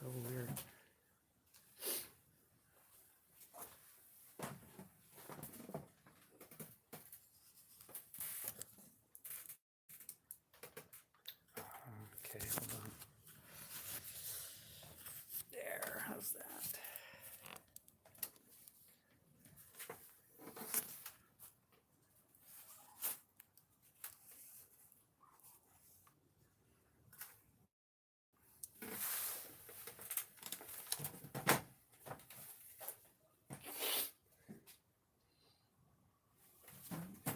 so weird. Okay, hold on. There, how's that?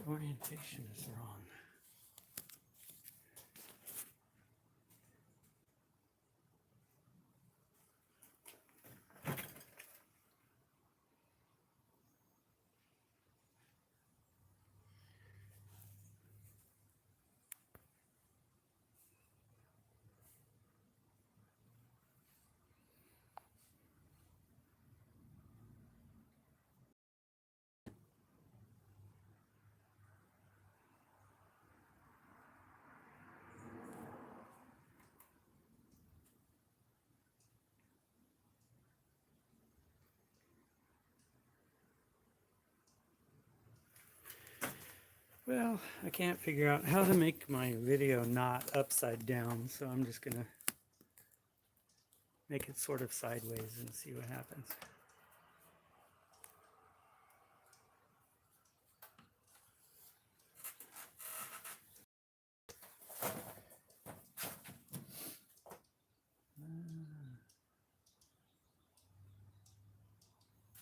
Orientation is wrong. Well, I can't figure out how to make my video not upside down, so I'm just gonna make it sort of sideways and see what happens.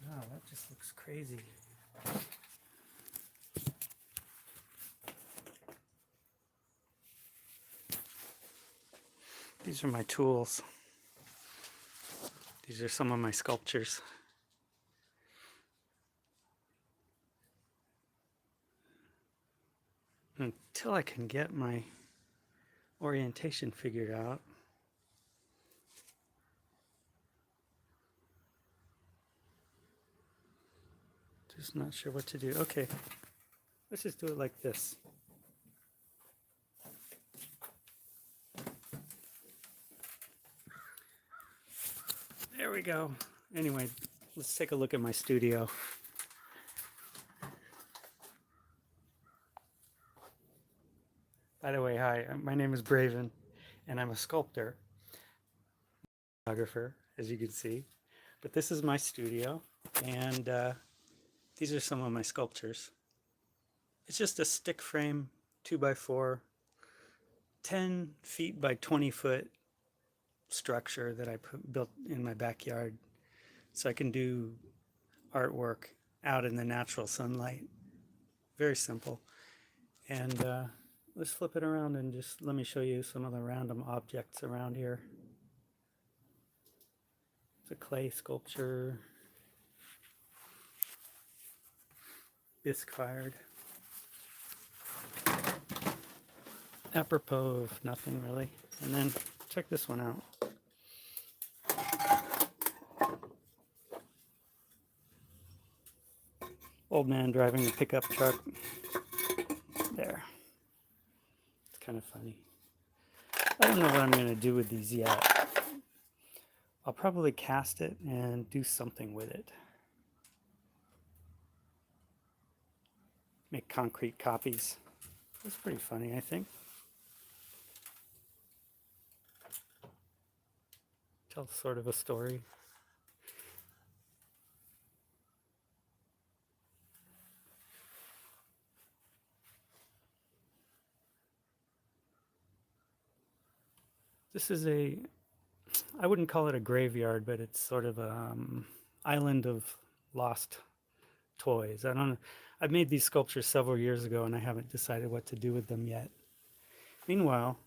Wow, that just looks crazy. These are my tools. These are some of my sculptures. Until I can get my orientation figured out, just not sure what to do. Okay, let's just do it like this. There we go. Anyway, let's take a look at my studio. By the way, hi, my name is Braven, and I'm a sculptor, photographer, as you can see. But this is my studio, and these are some of my sculptures. It's just a stick frame, 2x4, 10 feet by 20 foot structure that I built in my backyard so I can do artwork out in the natural sunlight. Very simple. And let's flip it around and just let me show you some of the random objects around here. It's a clay sculpture, bisque fired. Apropos of nothing really. And then check this one out. Old man driving a pickup truck. There. It's kind of funny. I don't know what I'm going to do with these yet. I'll probably cast it and do something with it. Make concrete copies. That's pretty funny, I think. Tell sort of a story. This is I wouldn't call it a graveyard, but it's sort of a island of lost toys. I don't know. I've made these sculptures several years ago and I haven't decided what to do with them yet. Meanwhile,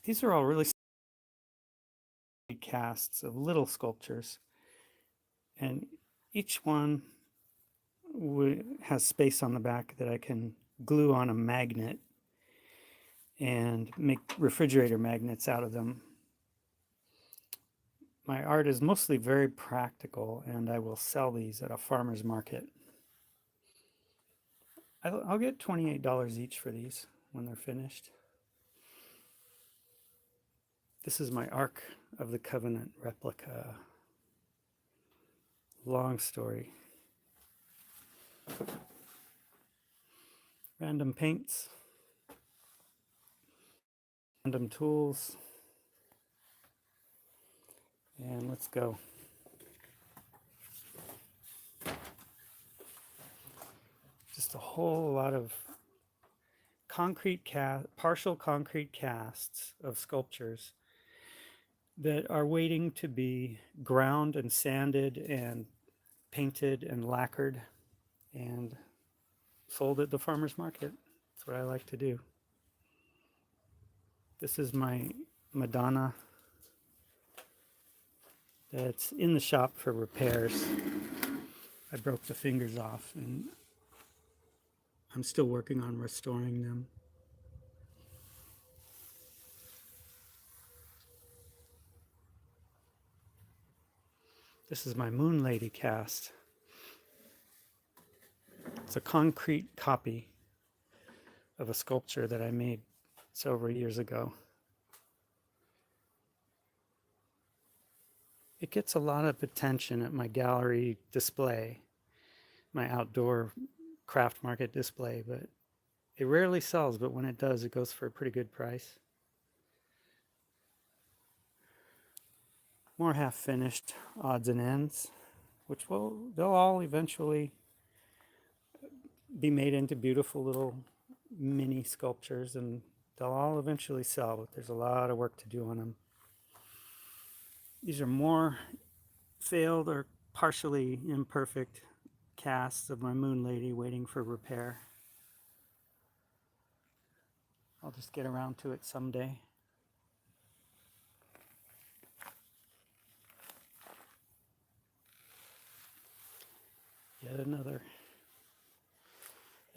these are all really casts of little sculptures, and each one has space on the back that I can glue on a magnet and make refrigerator magnets out of them. My art is mostly very practical, and I will sell these at a farmer's market. I'll get $28 each for these when they're finished. This is my Ark of the Covenant replica. Long story. Random paints, random tools, and let's go. Just a whole lot of partial concrete casts of sculptures that are waiting to be ground and sanded and painted and lacquered and sold at the farmer's market. That's what I like to do. This is my Madonna that's in the shop for repairs. I broke the fingers off and I'm still working on restoring them. This is my Moon Lady cast. It's a concrete copy of a sculpture that I made several years ago. It gets a lot of attention at my gallery display, my outdoor craft market display, but it rarely sells, but when it does, it goes for a pretty good price. More half-finished odds and ends, which they'll all eventually be made into beautiful little mini sculptures, and they'll all eventually sell, but there's a lot of work to do on them. These are more failed or partially imperfect casts of my Moon Lady waiting for repair. I'll just get around to it someday. Yet another.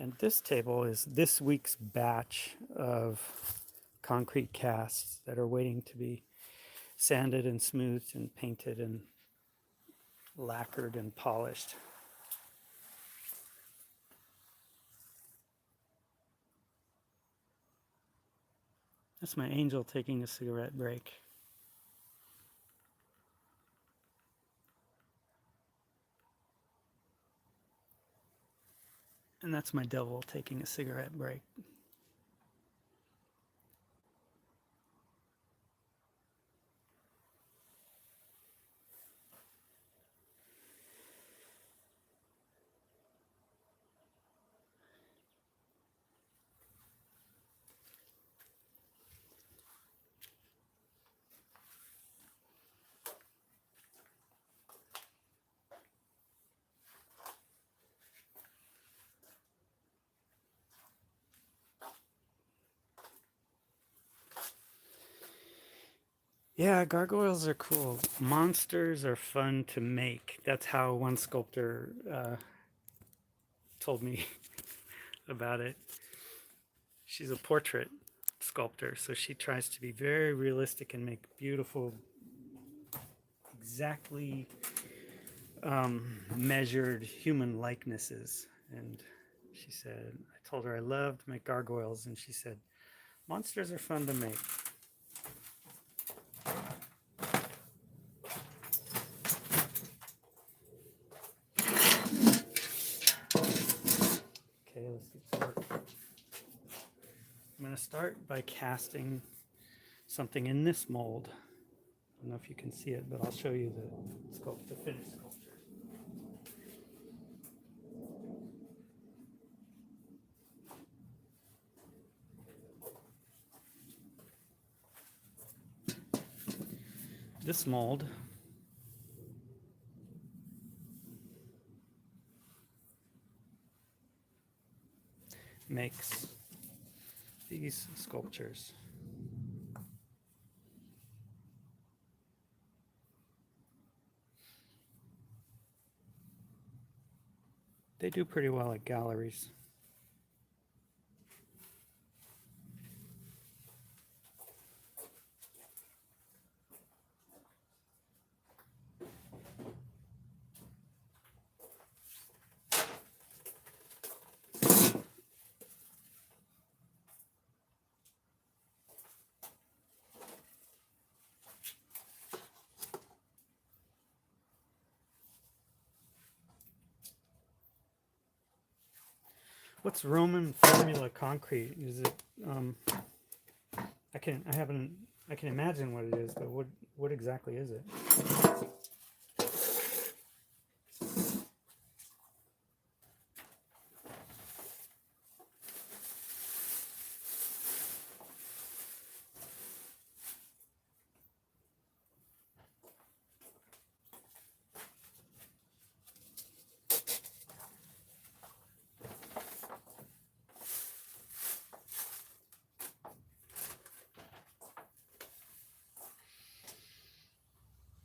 And this table is this week's batch of concrete casts that are waiting to be sanded and smoothed and painted and lacquered and polished. That's my angel taking a cigarette break. And that's my devil taking a cigarette break. Yeah, gargoyles are cool. Monsters are fun to make. That's how one sculptor told me about it. She's a portrait sculptor, so she tries to be very realistic and make beautiful, exactly measured human likenesses. And she said, I told her I loved to make gargoyles, and she said, monsters are fun to make. Okay, let's get to work. I'm going to start by casting something in this mold. I don't know if you can see it, but I'll show you the finished sculpture. This mold makes these sculptures. They do pretty well at galleries. What's Roman formula concrete? Is it? I can imagine what it is, but what exactly is it?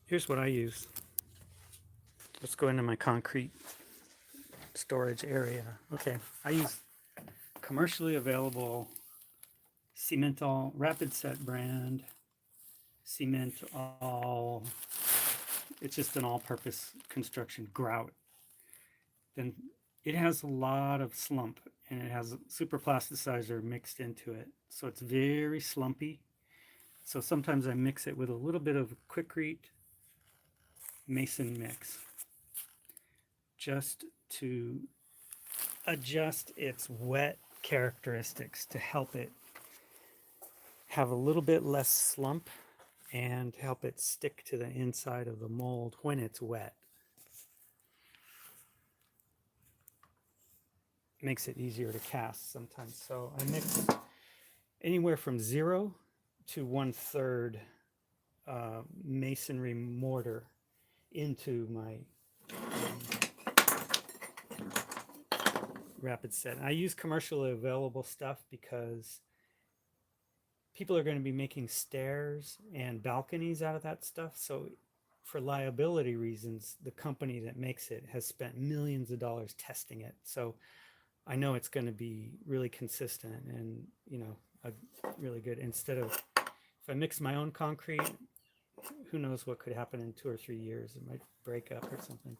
Here's what I use. Let's go into my concrete storage area. Okay, I use commercially available Cementol Rapid Set brand Cementol. It's just an all-purpose construction grout. Then it has a lot of slump, and it has a super plasticizer mixed into it, so it's very slumpy. So sometimes I mix it with a little bit of Quikrete Mason mix just to adjust its wet characteristics to help it have a little bit less slump and help it stick to the inside of the mold when it's wet. Makes it easier to cast sometimes. So I mix anywhere from 0 to 1/3 masonry mortar into my rapid set. I use commercially available stuff because people are going to be making stairs and balconies out of that stuff. So for liability reasons, the company that makes it has spent millions of dollars testing it. So I know it's going to be really consistent and, you know, really good. Instead of, if I mix my own concrete, who knows what could happen in 2 or 3 years. It might break up or something.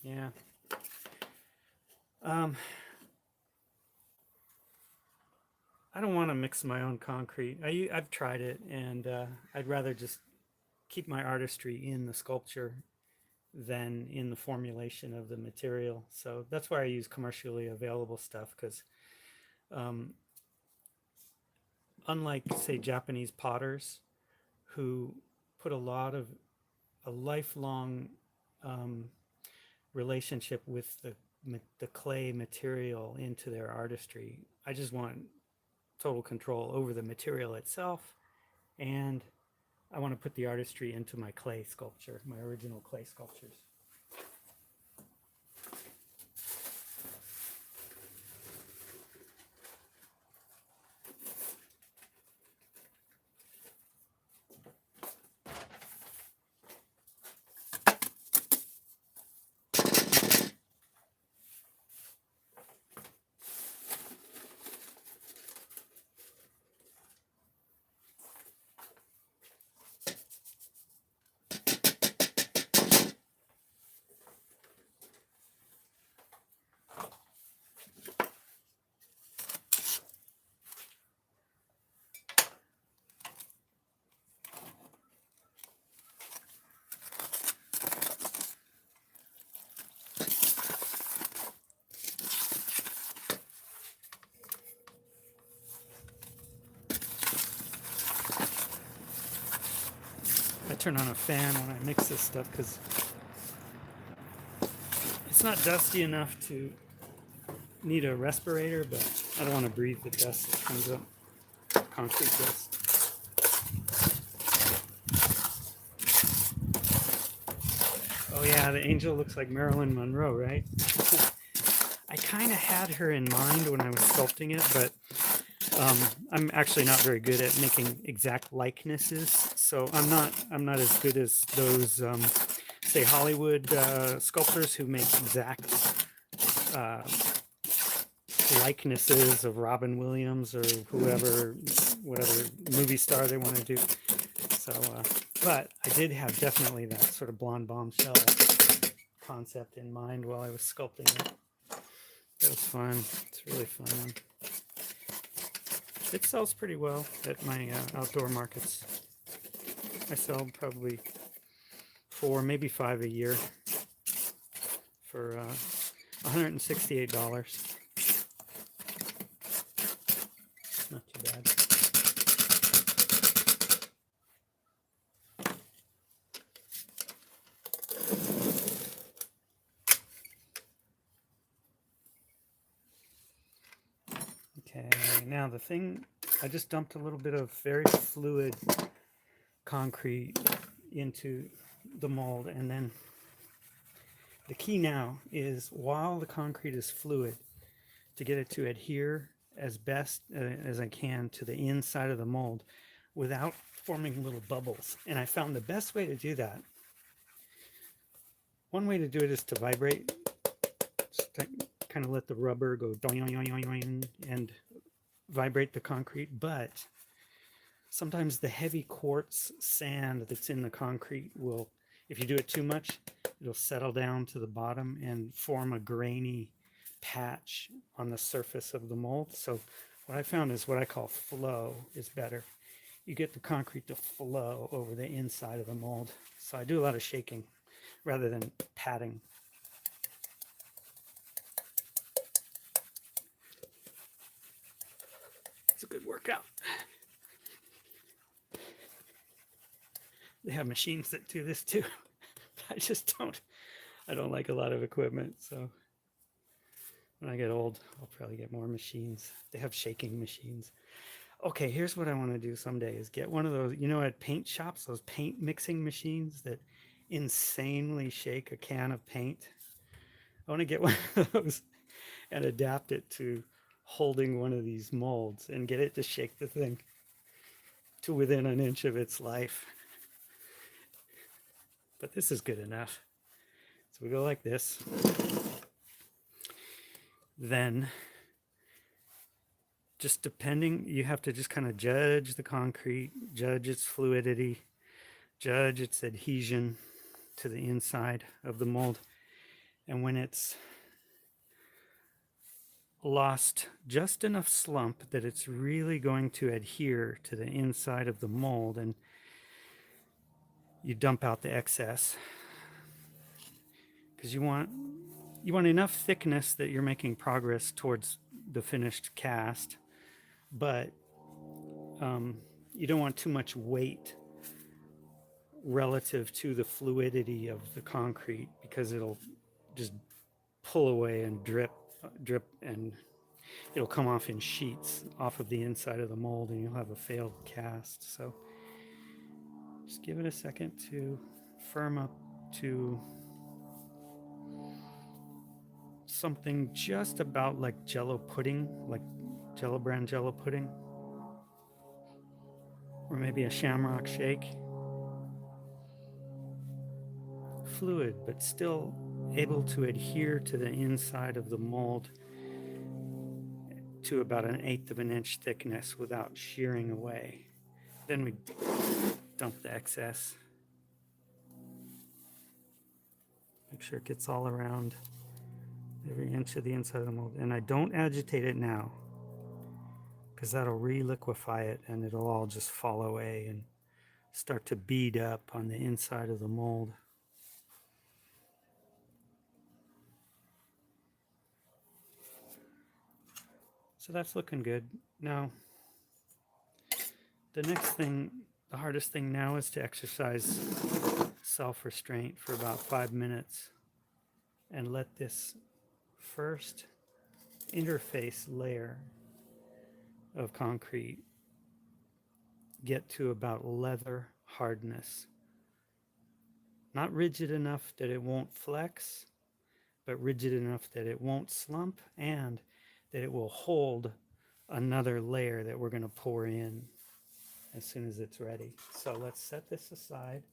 Yeah. I don't want to mix my own concrete. I've tried it, and I'd rather just keep my artistry in the sculpture than in the formulation of the material. So that's why I use commercially available stuff, because unlike, say, Japanese potters who put a lot of a lifelong relationship with the clay material into their artistry, I just want total control over the material itself, and I want to put the artistry into my clay sculpture, my original clay sculptures. I turn on a fan when I mix this stuff because it's not dusty enough to need a respirator, but I don't want to breathe the dust that comes up, concrete dust. Oh yeah, the angel looks like Marilyn Monroe, right? I kind of had her in mind when I was sculpting it, but I'm actually not very good at making exact likenesses, so I'm not as good as those say Hollywood sculptors who make exact likenesses of Robin Williams or whoever, whatever movie star they want to do. So, but I did have definitely that sort of blonde bombshell concept in mind while I was sculpting it. It was fun. It's really fun. It sells pretty well at my outdoor markets. I sell probably 4, maybe 5 a year for $168. Not too bad. Okay, now the thing, I just dumped a little bit of very fluid concrete into the mold, and then the key now is, while the concrete is fluid, to get it to adhere as best as I can to the inside of the mold without forming little bubbles. And I found the best way to do that, one way to do it is to vibrate, just to kind of let the rubber go doing and vibrate the concrete. But sometimes the heavy quartz sand that's in the concrete will, if you do it too much, it'll settle down to the bottom and form a grainy patch on the surface of the mold. So what I found is what I call flow is better. You get the concrete to flow over the inside of the mold. So I do a lot of shaking rather than patting. It's a good workout. They have machines that do this too. I just I don't like a lot of equipment. So when I get old, I'll probably get more machines. They have shaking machines. Okay, here's what I want to do someday is get one of those, you know, at paint shops, those paint mixing machines that insanely shake a can of paint. I want to get one of those and adapt it to holding one of these molds and get it to shake the thing to within an inch of its life. But this is good enough. So we go like this. Then, just depending, you have to just kind of judge the concrete, judge its fluidity, judge its adhesion to the inside of the mold. And when it's lost just enough slump that it's really going to adhere to the inside of the mold, and you dump out the excess, because you want enough thickness that you're making progress towards the finished cast, but you don't want too much weight relative to the fluidity of the concrete, because it'll just pull away and drip, and it'll come off in sheets off of the inside of the mold, and you'll have a failed cast. So just give it a second to firm up to something just about like Jello pudding, like Jello brand Jello pudding, or maybe a shamrock shake. Fluid, but still able to adhere to the inside of the mold to about 1/8 of an inch thickness without shearing away. Then we dump the excess. Make sure it gets all around every inch of the inside of the mold. And I don't agitate it now, because that'll re-liquefy it and it'll all just fall away and start to bead up on the inside of the mold. So that's looking good. Now, the next thing, the hardest thing now, is to exercise self-restraint for about 5 minutes and let this first interface layer of concrete get to about leather hardness. Not rigid enough that it won't flex, but rigid enough that it won't slump, and that it will hold another layer that we're going to pour in as soon as it's ready. So let's set this aside.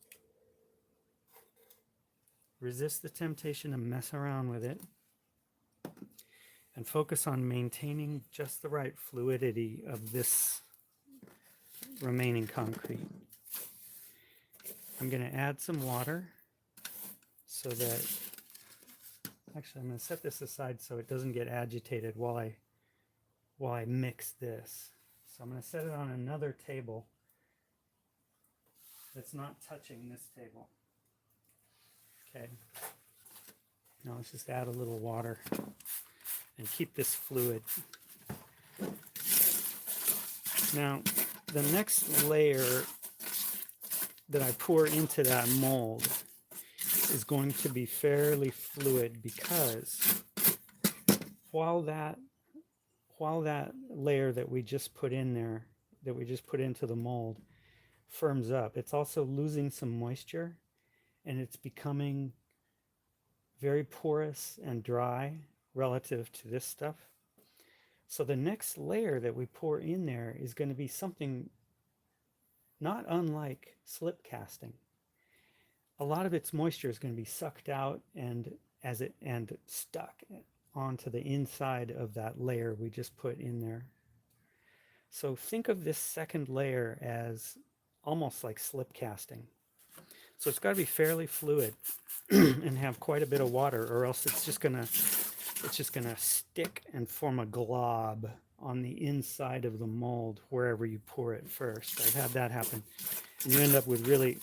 Resist the temptation to mess around with it, and focus on maintaining just the right fluidity of this remaining concrete. I'm going to add some water so that, actually I'm going to set this aside so it doesn't get agitated while I mix this. So I'm going to set it on another table that's not touching this table. Okay. Now let's just add a little water and keep this fluid. Now, the next layer that I pour into that mold is going to be fairly fluid, because while that layer that we just put in there, that we just put into the mold, firms up, it's also losing some moisture, and it's becoming very porous and dry relative to this stuff. So the next layer that we pour in there is going to be something not unlike slip casting. A lot of its moisture is going to be sucked out and stuck onto the inside of that layer we just put in there. So think of this second layer as almost like slip casting. So it's got to be fairly fluid and have quite a bit of water, or else it's just gonna stick and form a glob on the inside of the mold wherever you pour it first. I've had that happen, and you end up with really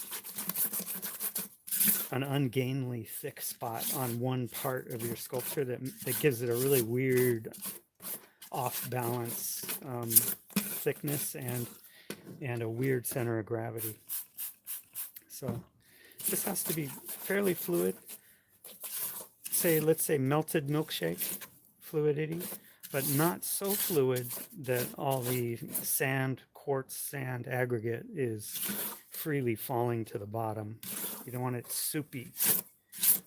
an ungainly thick spot on one part of your sculpture that gives it a really weird off balance thickness and a weird center of gravity. So this has to be fairly fluid. Let's say melted milkshake fluidity, but not so fluid that all the quartz sand aggregate is freely falling to the bottom. You don't want it soupy.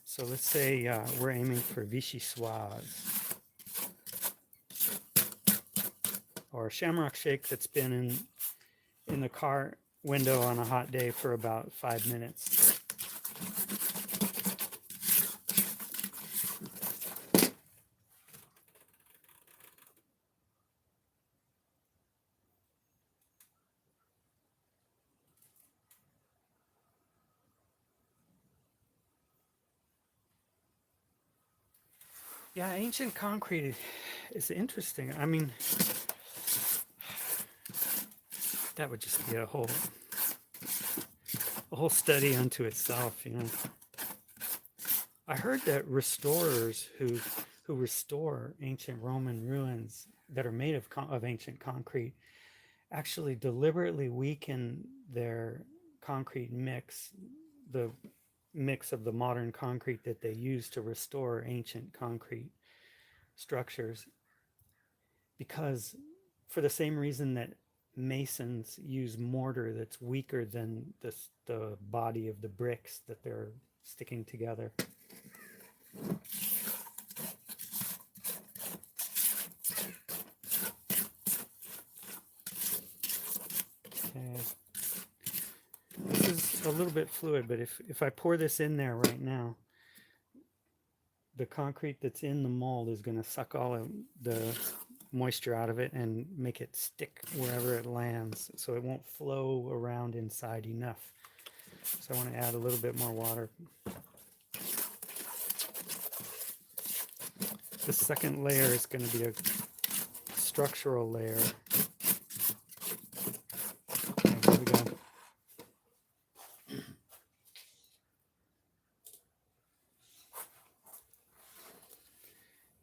So let's say we're aiming for vichyssoise, or shamrock shake that's been in the car window on a hot day for about 5 minutes. Yeah, ancient concrete is interesting. I mean, that would just be a whole study unto itself, you know. I heard that restorers who restore ancient Roman ruins that are made of ancient concrete actually deliberately weaken their concrete mix, the mix of the modern concrete that they use to restore ancient concrete structures, because for the same reason that masons use mortar that's weaker than the body of the bricks that they're sticking together. Okay. This is a little bit fluid, but if I pour this in there right now, the concrete that's in the mold is going to suck all of the moisture out of it and make it stick wherever it lands, so it won't flow around inside enough. So I want to add a little bit more water. The second layer is going to be a structural layer. Okay, here we go.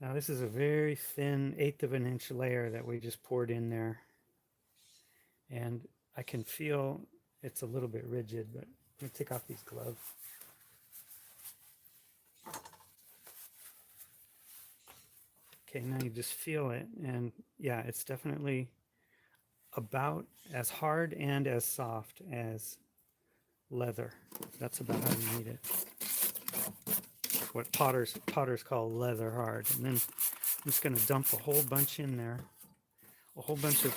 Now this is a very thin 1/8 of an inch layer that we just poured in there. And I can feel it's a little bit rigid, but let me take off these gloves. Okay, now you just feel it, and yeah, it's definitely about as hard and as soft as leather. That's about how you need it. What potters call leather hard. And then I'm just going to dump a whole bunch in there, a whole bunch of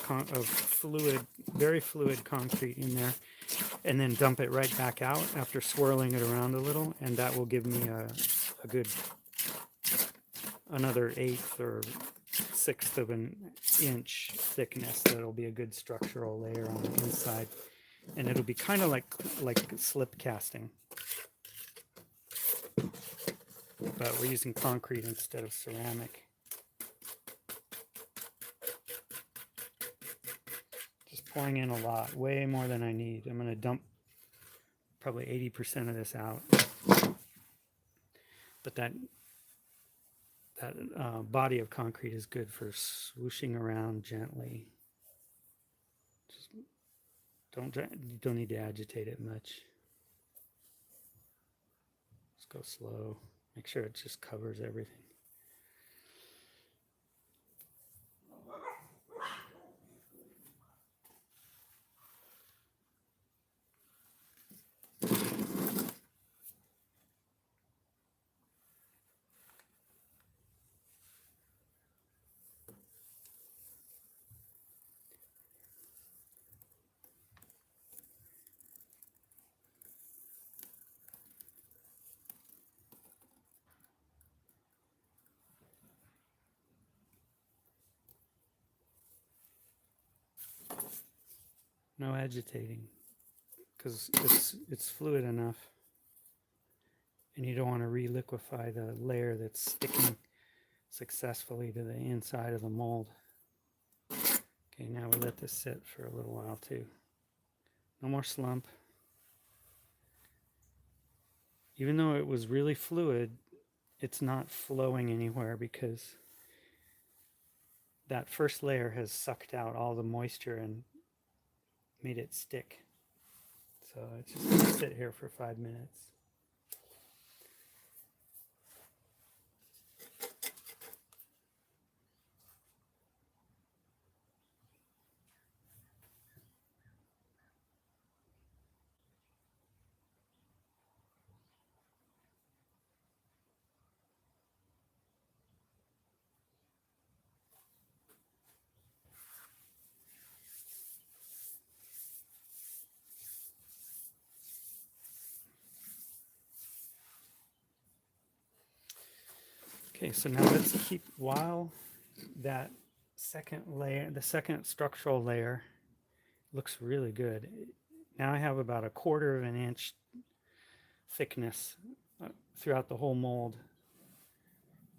fluid, very fluid concrete in there, and then dump it right back out after swirling it around a little, and that will give me a good another 1/8 or 1/6 of an inch thickness. That'll be a good structural layer on the inside, and it'll be kind of like slip casting, but we're using concrete instead of ceramic. Just pouring in a lot, way more than I need. I'm going to dump probably 80% of this out. But that body of concrete is good for swooshing around gently. Just you don't need to agitate it much. Just go slow. Make sure it just covers everything. No agitating, because it's fluid enough, and you don't want to re-liquefy the layer that's sticking successfully to the inside of the mold. Okay, now we let this sit for a little while too. No more slump. Even though it was really fluid, it's not flowing anywhere because that first layer has sucked out all the moisture and made it stick. So it's just going to sit here for 5 minutes. Okay, so now let's keep, while that second layer, the second structural layer looks really good. Now I have about 1/4 of an inch thickness throughout the whole mold.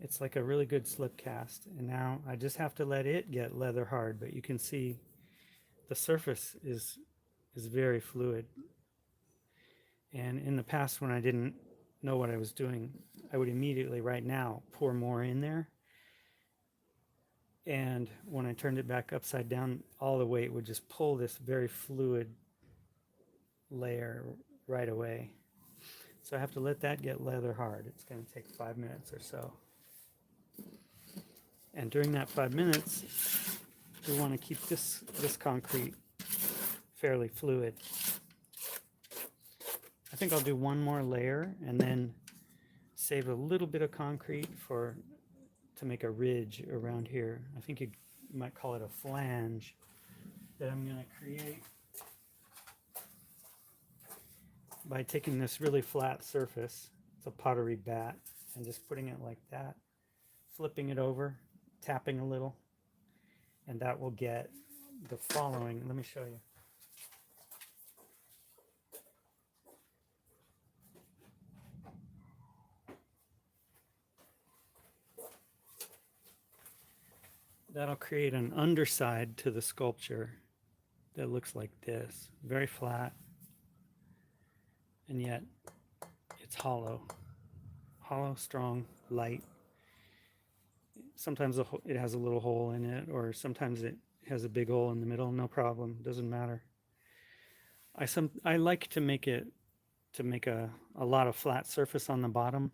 It's like a really good slip cast, and now I just have to let it get leather hard, but you can see the surface is very fluid. And in the past, when I didn't know what I was doing, I would immediately right now pour more in there, and when I turned it back upside down, all the weight would just pull this very fluid layer right away. So I have to let that get leather hard. It's going to take 5 minutes or so. And during that 5 minutes, we want to keep this concrete fairly fluid. I think I'll do one more layer and then save a little bit of concrete to make a ridge around here. I think you might call it a flange that I'm going to create by taking this really flat surface, it's a pottery bat, and just putting it like that, flipping it over, tapping a little, and that will get the following. Let me show you. That'll create an underside to the sculpture that looks like this, very flat, and yet it's hollow, strong, light. Sometimes it has a little hole in it, or sometimes it has a big hole in the middle. No problem, doesn't matter. I like to make a lot of flat surface on the bottom,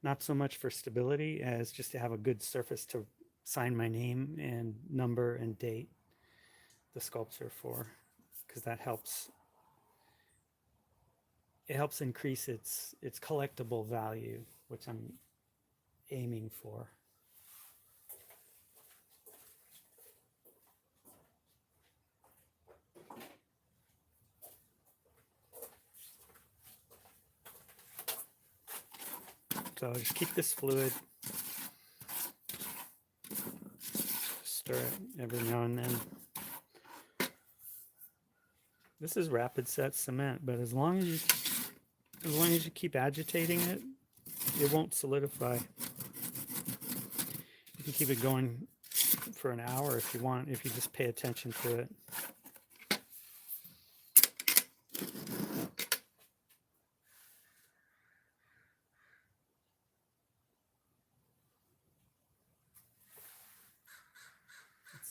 not so much for stability as just to have a good surface to sign my name and number and date the sculpture for, because that helps. It helps increase its collectible value, which I'm aiming for. So just keep this fluid. Stir it every now and then. This is rapid set cement, but as long as you keep agitating it, it won't solidify. You can keep it going for an hour if you want, if you just pay attention to it.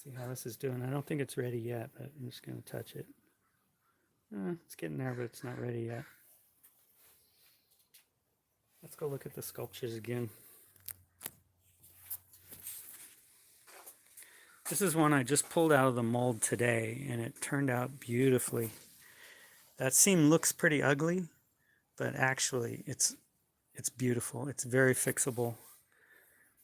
See how this is doing. I don't think it's ready yet, but I'm just going to touch it. It's getting there, but it's not ready yet. Let's go look at the sculptures again. This is one I just pulled out of the mold today, and it turned out beautifully. That seam looks pretty ugly, but actually it's beautiful. It's very fixable.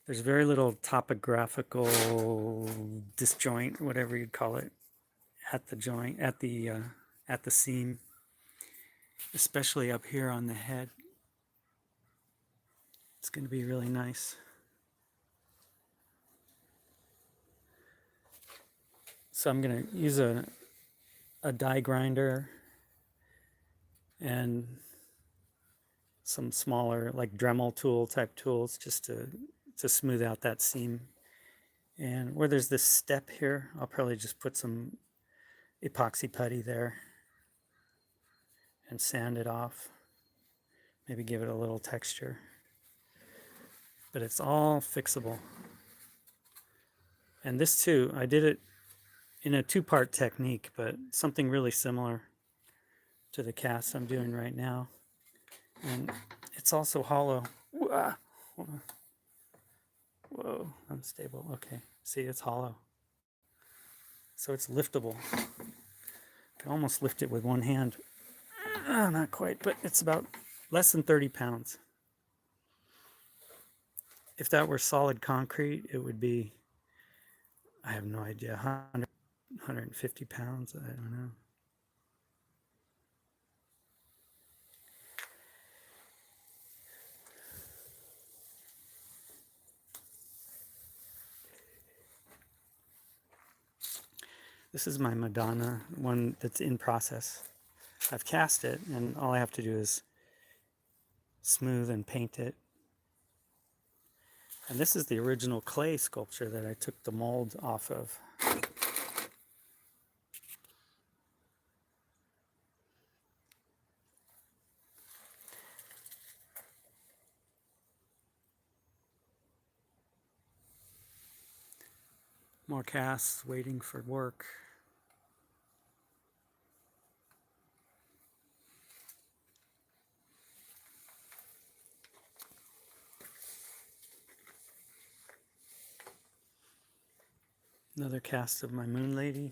There's very little topographical disjoint, whatever you'd call it, at the joint, at the seam, especially up here on the head. It's going to be really nice. So I'm going to use a die grinder and some smaller, like Dremel tool type tools, just to smooth out that seam. And where there's this step here, I'll probably just put some epoxy putty there and sand it off. Maybe give it a little texture. But it's all fixable. And this too, I did it in a two-part technique, but something really similar to the cast I'm doing right now. And it's also hollow. Whoa, unstable. Okay, see, it's hollow. So it's liftable. I can almost lift it with one hand. Not quite, but it's about less than 30 pounds. If that were solid concrete, it would be, I have no idea, 150 pounds, I don't know. This is my Madonna, one that's in process. I've cast it, and all I have to do is smooth and paint it. And this is the original clay sculpture that I took the mold off of. More casts waiting for work. Another cast of my Moon Lady.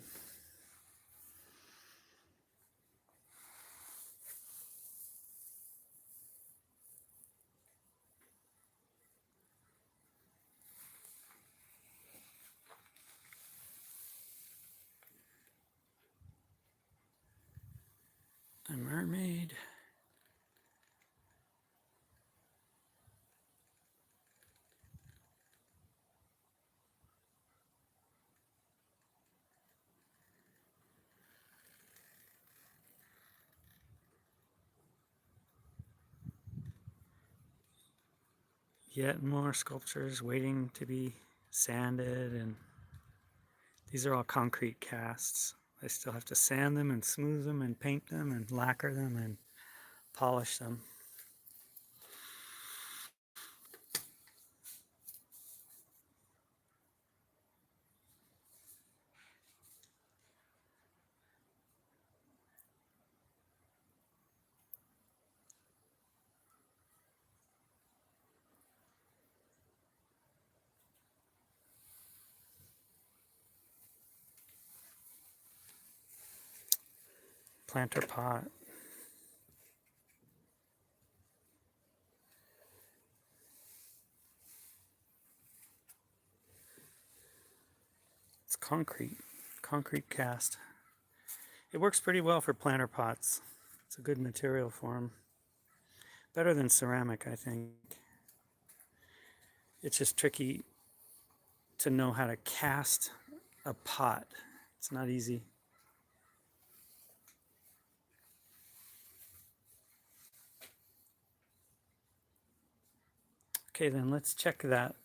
A mermaid. Yet more sculptures waiting to be sanded, and these are all concrete casts. I still have to sand them and smooth them and paint them and lacquer them and polish them. Planter pot. It's concrete cast. It works pretty well for planter pots. It's a good material for them. Better than ceramic, I think. It's just tricky to know how to cast a pot. It's not easy. Okay, then let's check that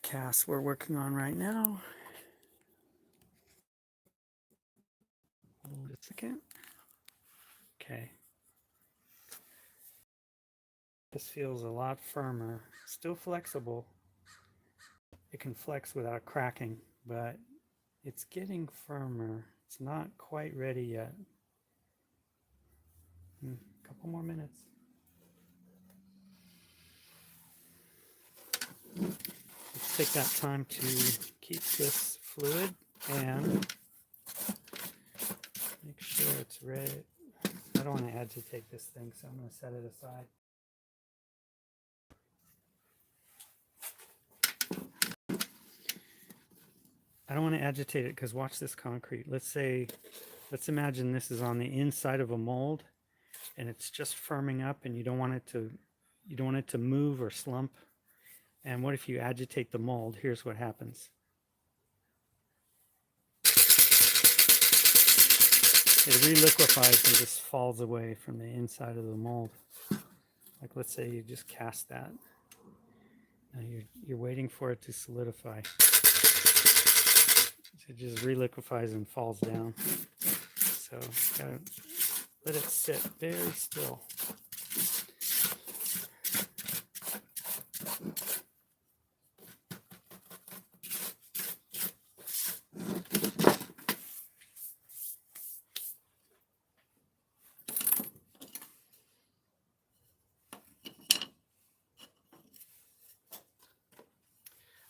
cast we're working on right now. Hold a second. Okay. This feels a lot firmer. Still flexible, it can flex without cracking, but it's getting firmer. It's not quite ready yet. A couple more minutes. Let's take that time to keep this fluid and make sure it's ready. I don't want to agitate this thing, so I'm going to set it aside. I don't want to agitate it because watch this concrete. Let's imagine this is on the inside of a mold and it's just firming up, and you don't want it to move or slump. And what if you agitate the mold? Here's what happens. It reliquefies and just falls away from the inside of the mold. Like, let's say you just cast that. Now you're waiting for it to solidify. It just reliquefies and falls down. So gotta let it sit very still.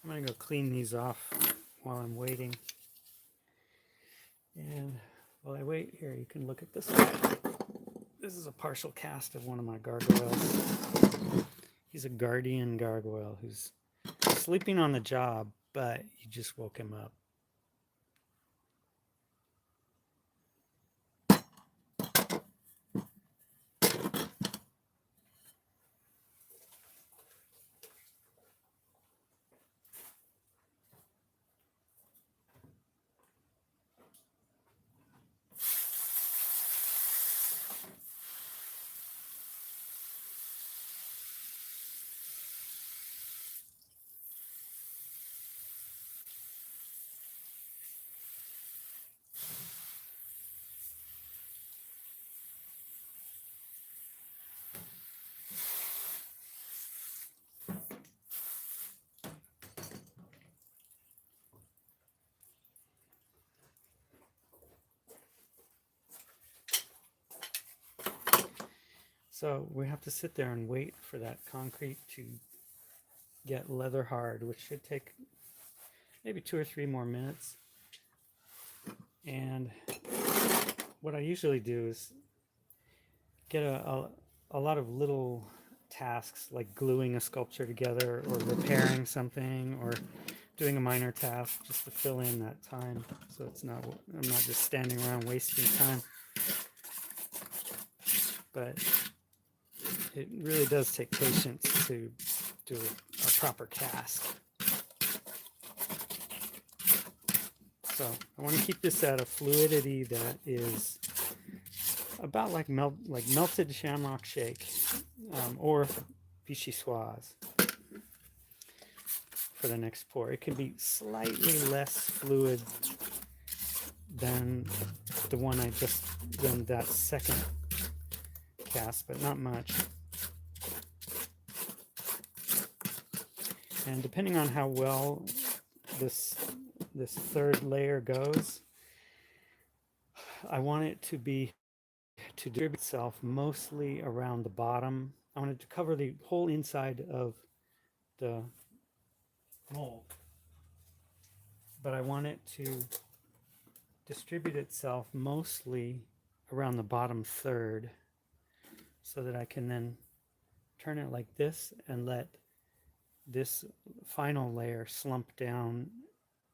I'm going to go clean these off while I'm waiting. And while I wait, here you can look at this one. This is a partial cast of one of my gargoyles. He's a guardian gargoyle who's sleeping on the job, but you just woke him up. So we have to sit there and wait for that concrete to get leather hard, which should take maybe 2 or 3 more minutes. And what I usually do is get a lot of little tasks, like gluing a sculpture together or repairing something or doing a minor task, just to fill in that time, so I'm not just standing around wasting time. But it really does take patience to do a proper cast. So I want to keep this at a fluidity that is about like melted shamrock shake, or vichyssoise for the next pour. It can be slightly less fluid than the one than that second cast, but not much. And depending on how well this third layer goes, I want it to distribute itself mostly around the bottom. I want it to cover the whole inside of the mold, but I want it to distribute itself mostly around the bottom third, so that I can then turn it like this and let this final layer slump down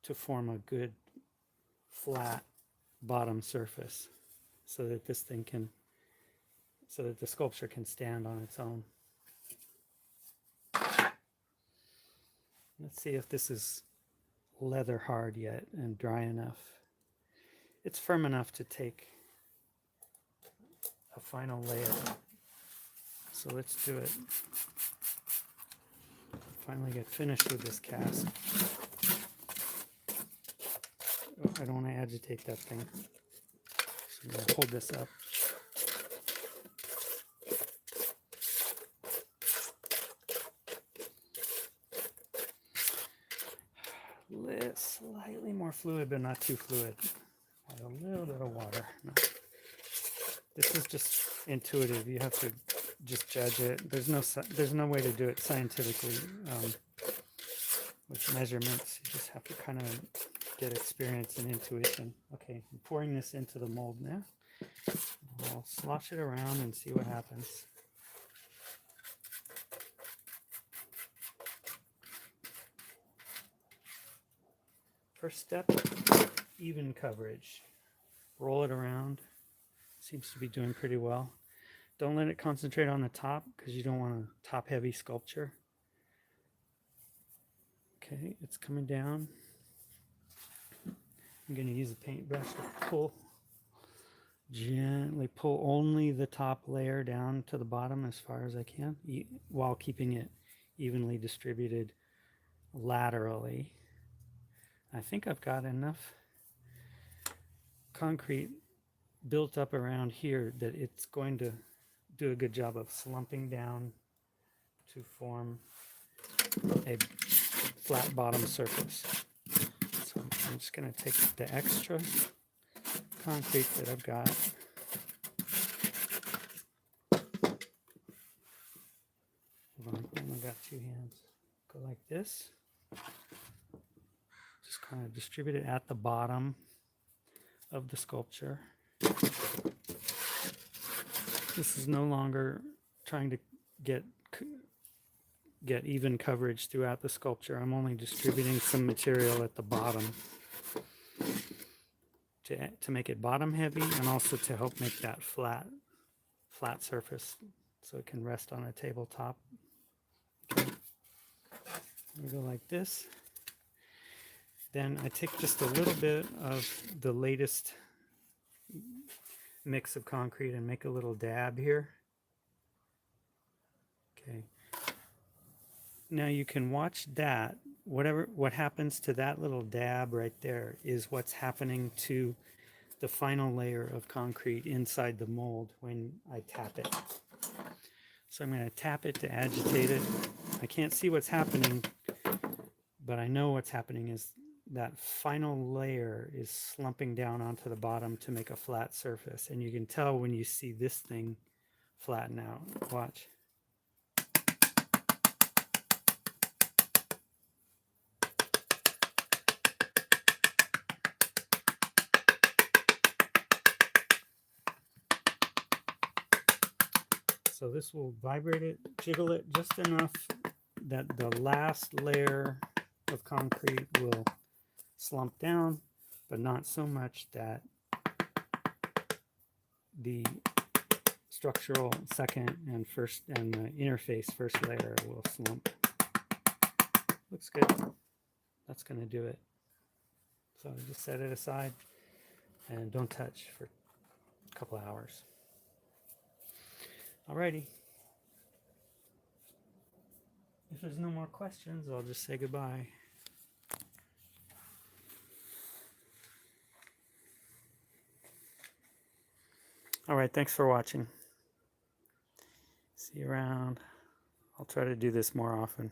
to form a good flat bottom surface, so that the sculpture can stand on its own. Let's see if this is leather hard yet and dry enough. It's firm enough to take a final layer. So let's do it. Finally get finished with this cast. Oh, I don't want to agitate that thing. So I'm going to hold this up. fluid, but not too fluid. Add a little bit of water. No. This is just intuitive. You have to just judge it. There's no way to do it scientifically with measurements. You just have to kind of get experience and intuition. Okay, I'm pouring this into the mold now. I'll slosh it around and see what happens. First step, even coverage. Roll it around. Seems to be doing pretty well. Don't let it concentrate on the top because you don't want a top heavy sculpture. Okay, it's coming down. I'm going to use a paintbrush to pull, gently pull only the top layer down to the bottom as far as I can, while keeping it evenly distributed laterally. I think I've got enough concrete built up around here that it's going to do a good job of slumping down to form a flat bottom surface. So I'm just going to take the extra concrete that I've got, hold on, I've only got two hands, go like this, just kind of distribute it at the bottom of the sculpture. This is no longer trying to get even coverage throughout the sculpture. I'm only distributing some material at the bottom to make it bottom heavy, and also to help make that flat surface so it can rest on a tabletop. Okay. We go like this. Then I take just a little bit of the latest mix of concrete and make a little dab here. Okay. Now you can watch that. What happens to that little dab right there is what's happening to the final layer of concrete inside the mold when I tap it. So I'm going to tap it to agitate it. I can't see what's happening, but I know what's happening is that final layer is slumping down onto the bottom to make a flat surface. And you can tell when you see this thing flatten out. Watch. So this will vibrate it, jiggle it just enough that the last layer of concrete will slump down, but not so much that the structural second and first and the interface first layer will slump. Looks good. That's going to do it. So just set it aside and don't touch for a couple hours. Alrighty. If there's no more questions, I'll just say goodbye. Alright, thanks for watching. See you around. I'll try to do this more often.